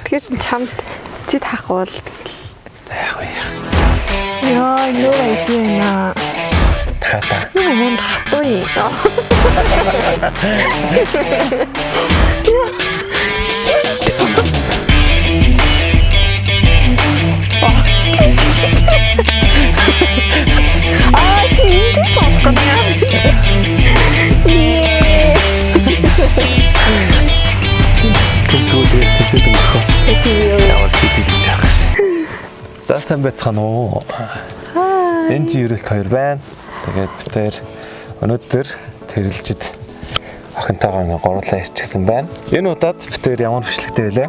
Тэгэхээр чамд чи таахгүй бол Яа, нөө идея. тата. Юу хатуй. 진짜 쌌거든요. Төвчүүд тэтгэдэг нөхөө. Ямар шийдэж байгаа шээ. За сайн байцгаана уу? Энэ чи ерөлт 2 байна. Тэгээд бид тээр өнөөдөр тэрэлжид охинтойгоо ингээ гурлаа ирчихсэн байна. Энэ удаад бид тээр ямар бичлэгтэй байлаа?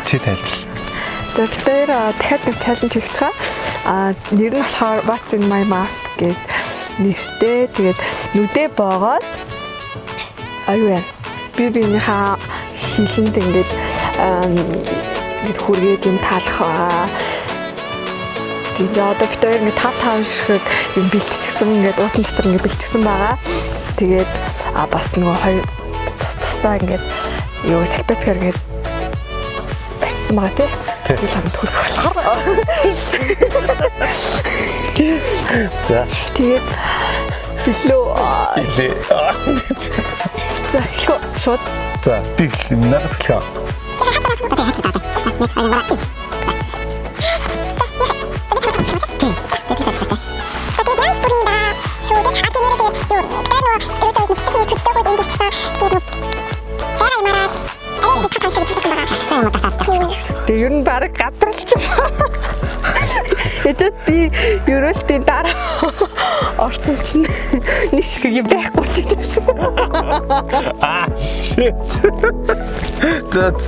Чи тайлбар. За бид хоёр дахиад нэг чаленж хийх байгаа. Нэр нь болохоор What's in my mouth гэдэг нэртэй. Тэгээд нүдээ боогоод аюу яа. Би биенийхээ хилэнд ингээд хүргээд юм таалах байгаа. Тэгээд одоо бид хоёр ингээд тав ширхэг юм бэлтчихсэн. Ингээд уутан дотор ингээд бэлтчихсэн байгаа. Тэгээд бас нөгөө хоёр тусдаа ингээд юу салбетгаар ингээд барьчихсан байгаа тий. Тэгээд хамт хүрэх болохоор. За. Тэгээд билүү. За эхлэв шууд. За би надаас эхлэв. Тэг ер нь баг гадралцсан. Эцэд би ерөөлтийн дараа орсон чинь нэг шиг юм байхгүй ч гэдэг шиг. Shit. That's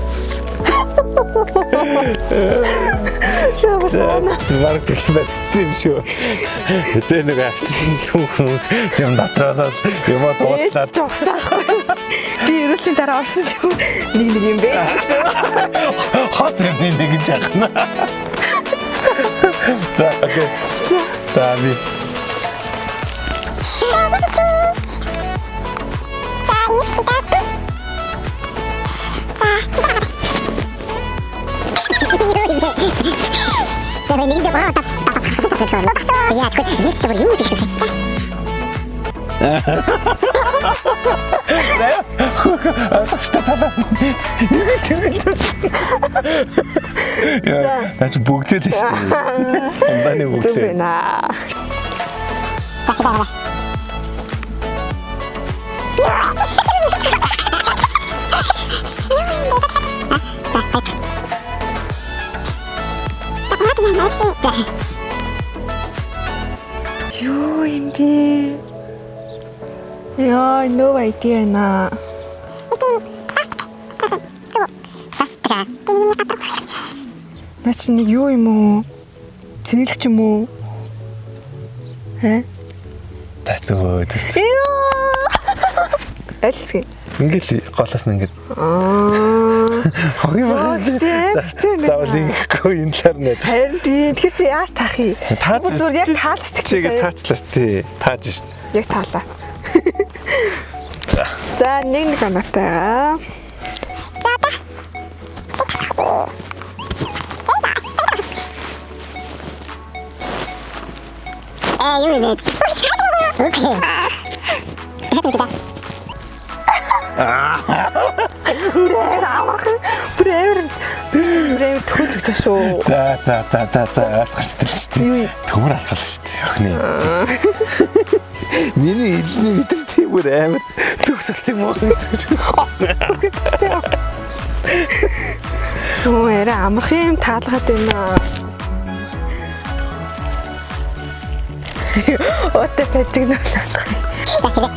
Зураг төлөвлөсөн юм шүү. Тэ нэг ачсан түүхэн юм дотроосоо юм дуудлаад би ерөөлтийн дараа орсон чинь нэг юм бэ шүү. Хос юм нэг жахна. За окей. За би Наач бүгдээ л шүү дээ. Онданы бүгдээ. Зүг байна. Юу юм бэ? Яа, no idea на. Наач нэг юу юм уу? Цэнгэлч юм уу? Та зөв. Альсгий. Ингээл голоос нь ингээд. Хогийн багс. Заавал ингэхгүй энэ талаар нэж. Харин тэгэхээр чи яаж таах юм? Зүгээр яг таалчдаг чигээ таачлаа тий. Тааж шít. Яг таалаа. За нэг оноотой. юу юм бэ? Окей. Бүрээр төхөж шүү. За алхарчтай л шүү дээ. Төмөр алхалаа шүү дээ. Охины. Миний хэлний мэдээс тийм бүр амар төгсөлцөг мөн гэж. Оо яра амархан юм таалгаад байна. Отэ сэтгнэ алах.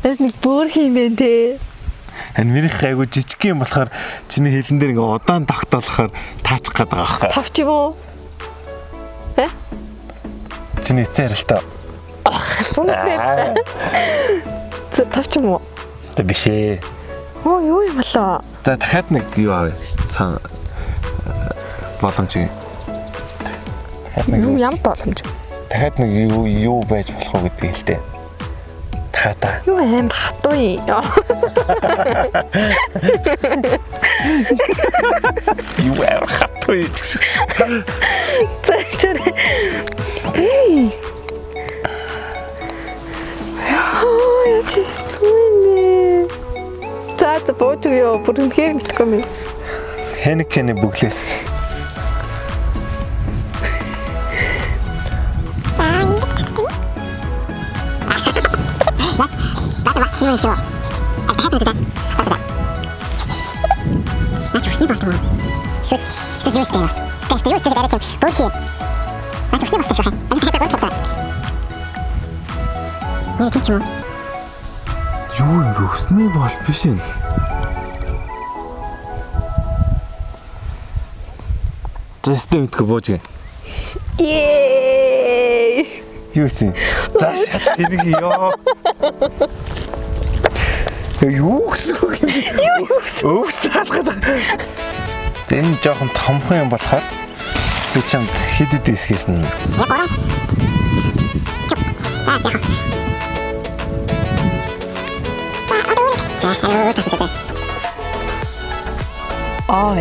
Бас нэг бүр хиймэн те. Ань минийх айгу жижиг юм болохоор чиний хэлэн дээр ингээ удаан тогтоолохоор таачих гээд байгаа байхгүй. Тавч юм уу? Чиний эцээр л таа. Сунтай. За тавч юм уу? Тэ биш ээ. Оо юу юм болоо? За дахиад нэг юу авъя. Боломжийг. Юу ямар боломж? Дахиад нэг юу байж болох уу гэдгийг л дээ. Дахиад. Юу амар хатуу юм. Юу амар хатуу юм. Зачаар. Яа чи сүнэ. За бууж юу бүр үнхээр мэдгүй юм. Хэнэкэний бүглээс. Синий всё. Это да. Что-то. Начал не просто. Серьёзно стоял. Ты стоишь перед этим. Получи. Начал не просто. Это вот фото. Не ты чему? Юу юм бэ? Өсний бол биш юм. Тэстэ мэдгүй бууж гээ. Ее. Юу исэн? Зааш энийг ёо. Юу гэсэн үг юм? Юу гэсэн? Өвс таалгаад. Энэ жоохон томхон юм болохоор би чамд хэд хэд эсгэсэн. Я понял.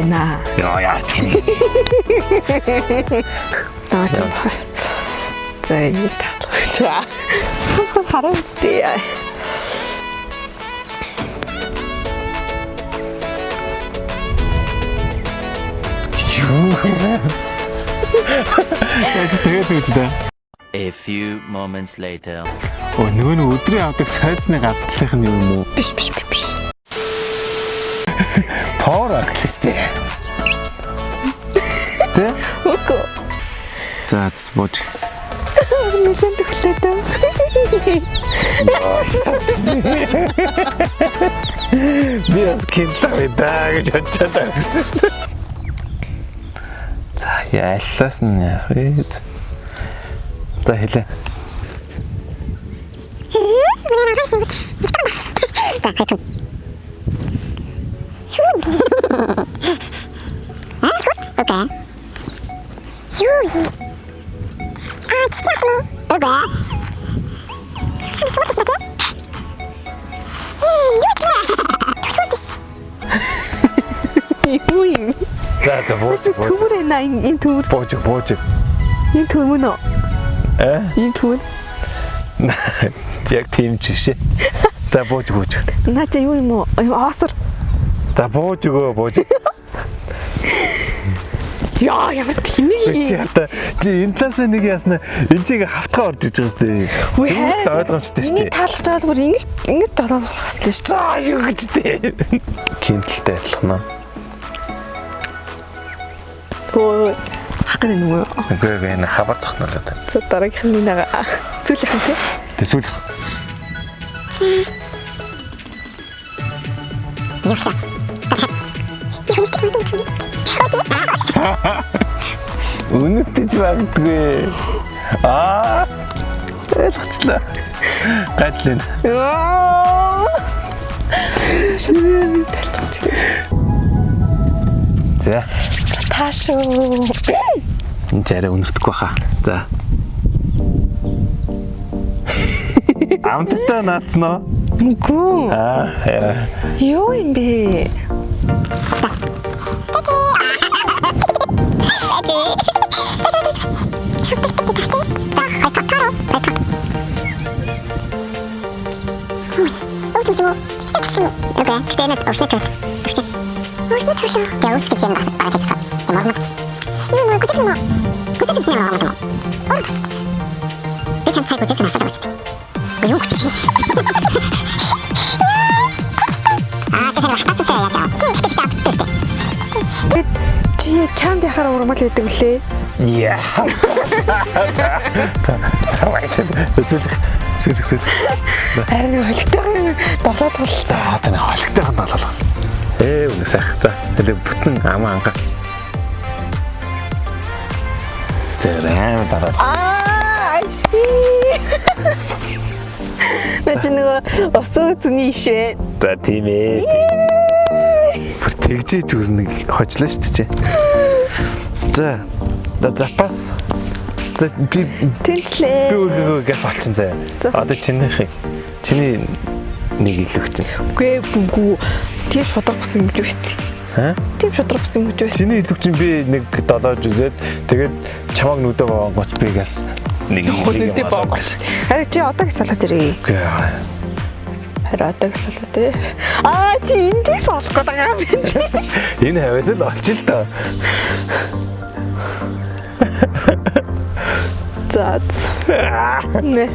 На. Яа яа тийм. На тийм. За энэ таалгаа. Харамстай. Тэгээд үздэ. A few moments later. Нөгөө нэг өдрийн авдаг сайзны гадлах нь юм уу? Биш. Power activist. Тэ? Үгүй. За бууж. Нэлээд төглөөд. Би бас кинлаа даа гэж бодчиход байсан шүү дээ. За яаллаас нь яах вэ? За хэлээ. Окей. Юй. Честно. Окей. Юу юм? За бууж. Түүрээ на энэ түүр. Бууж. Энэ түүр мөн үү? Энэ түүр. Яг тийм ч шээ. За бууж. Наа чи юу юм уу? Оосор. За бууж. Яа ямар тэнэг Чи хата чи энэ талаас нэг ясна энэ чиг хавтгаа орж иж байгаа сте. Үгүй ойлгомжтой штэ. Миний таалж байгаа бүр ингэж толгойлох хэвчээ шүү. За юу гэж дээ. Кинтэлтэй адилхан аа. Өө хакад нүгөө. Үгүй энэ хабар цохнолоо та. За дараагийнх нь нэг сүүлийнх нь тий. Тэсүүлэх. Үнэтэй ч bagдгүй. Ойлгочлаа. Гадлын. Шивэн талж. За. Таашуу. Энэ зарай үнэрдэхгүй хаа. За. Амттай наацноо. Үгүй. Яа. Юу юм бэ? Чи чамд яхаар урмал идэг лээ. Яа. За вайт. Сүлэх. Харин хөлтөйг долоод гол. За тань хөлтөйг долоолгоо. Үнэ сайх. За хэлээ бүтэн амаа ангаа. Стерэм дараа. I see. чи нөгөө усан үзний иш вэ? За тийм ээ. Бүр тэгжээж үрнийг хожлоо шүү дээ. За. Запас. За би Тэнцлээ. өөрөө газ олчин заяа. Одоо чинийхийг. Чиний нэг илүү чинь. Үгүй бүгүү. Тийм шудраг бус юм гэж байсан. Хаа? Тийм шудраг бус юм гэж байсан. Чиний илүү чинь би нэг долоож үзээд тэгээд чамаг нүдэ боогоц би газ нэг Нүдэ боогоц. Харин чи одоо гэж салаад ирээ. Үгүй. Харин одоо гэж салаад ирээ. Аа чи эндээс олох гэдэг юм байна. Энэ хавьд л олчих л доо. За. Нэ.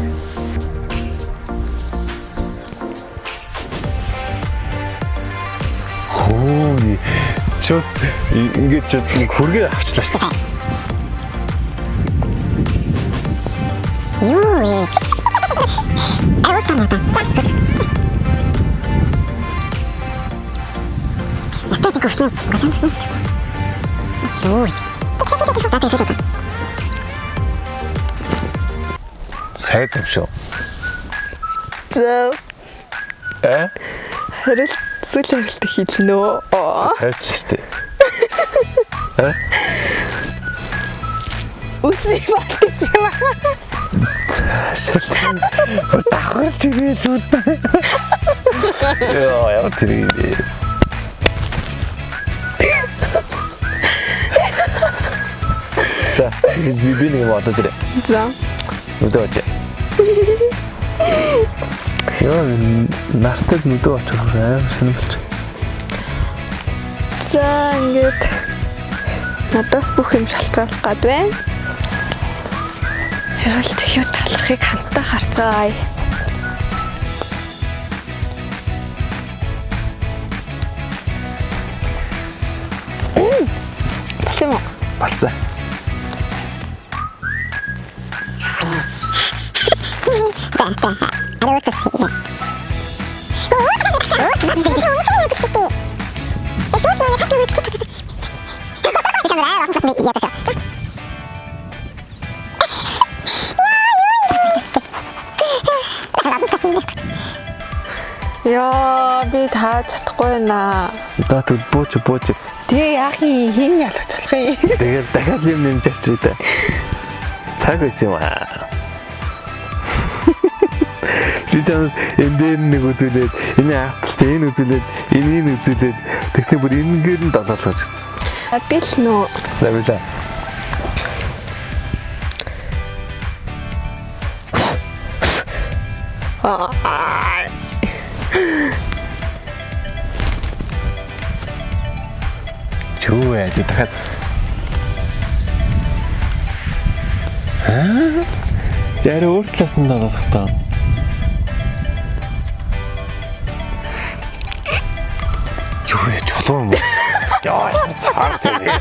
Хөөе. Чот ингэж чот нэг хүргээ авчлаа шүү дээ. Юу вэ? Аюу чанаа. Эстетик уснаа. Ой. Сайд юм шүү. За. Харин Сүүлийн хөлт хийлнэ үү? сайд л шүү дээ. Үсний балтис юм аа. Давхарч ирээ зүгээр. Яа тэр юм. За, би нэг юм бодоод ирээ. За. Нүдэ очоо. Яа, нартад нүдэ очих аим сонирхолч. За ингээд надаас бүх юм шалтгаалах гад байна. Хэрэлт юу талахыг хамтаа харцгаая. Болсон уу? Болцоо. Яа, би тааж чадахгүй байна. Одоо түл бууч. Тэгээ яах юм хин ялгч болох юм. Тэгэл дахиад юм нэмж авчих та. Цаг байсан юм аа. Би танаас энэ дээр нэг үзүүлээд, энэ хаталт энэ үзүүлээд, энийг үзүүлээд тэгснэ бүр энэгээр нь долоолгож гисэн. Би л нөө. За билээ. Юу яа дахиад. Жаарь өөр талаас нь долоолгох таа. Юу яа чулуун юм. Яа цаарсан юм.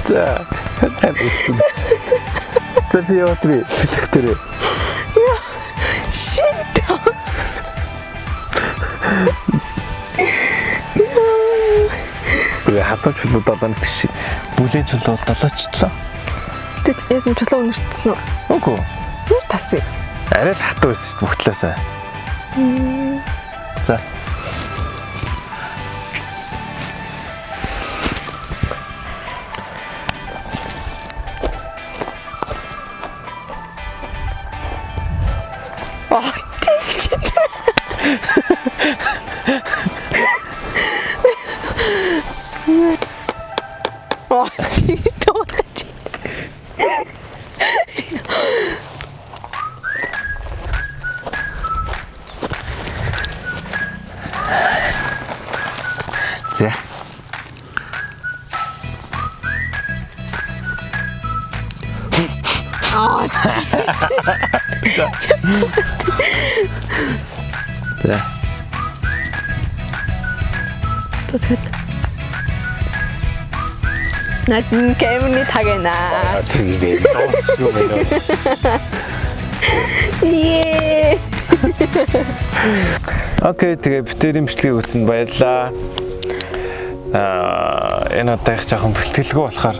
За, за би отри, хэлэхтэрээ. Яа. Shit. Би халуун чулуу долооног тийш. Бүлээн чулуу долоочтлоо. Тэд яасан чулуу өнөртсөн үү? Үгүй. Нэр тасыг. Арай л хатуу байсан шүү дээ бүх талаасаа. За. За. За. Тэтгэд. 나중 개문이 타게나. 되게 너무 예. Окей, тэгээ битэрийн бичлэгийг үзсэнд баярлалаа. Энэ одоо их жоохон бэлтгэлгүй болохоор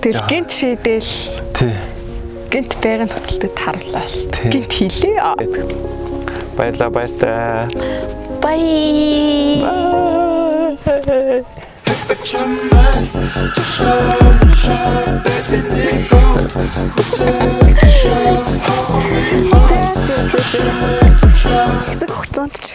Тэгэл гинт шийдэл тий. гинт байгааны хөтөлтөд харуулаа. Тий. Гинт хийлээ. Баярлаа баяртай. Бай. But you're mine, so show, baby,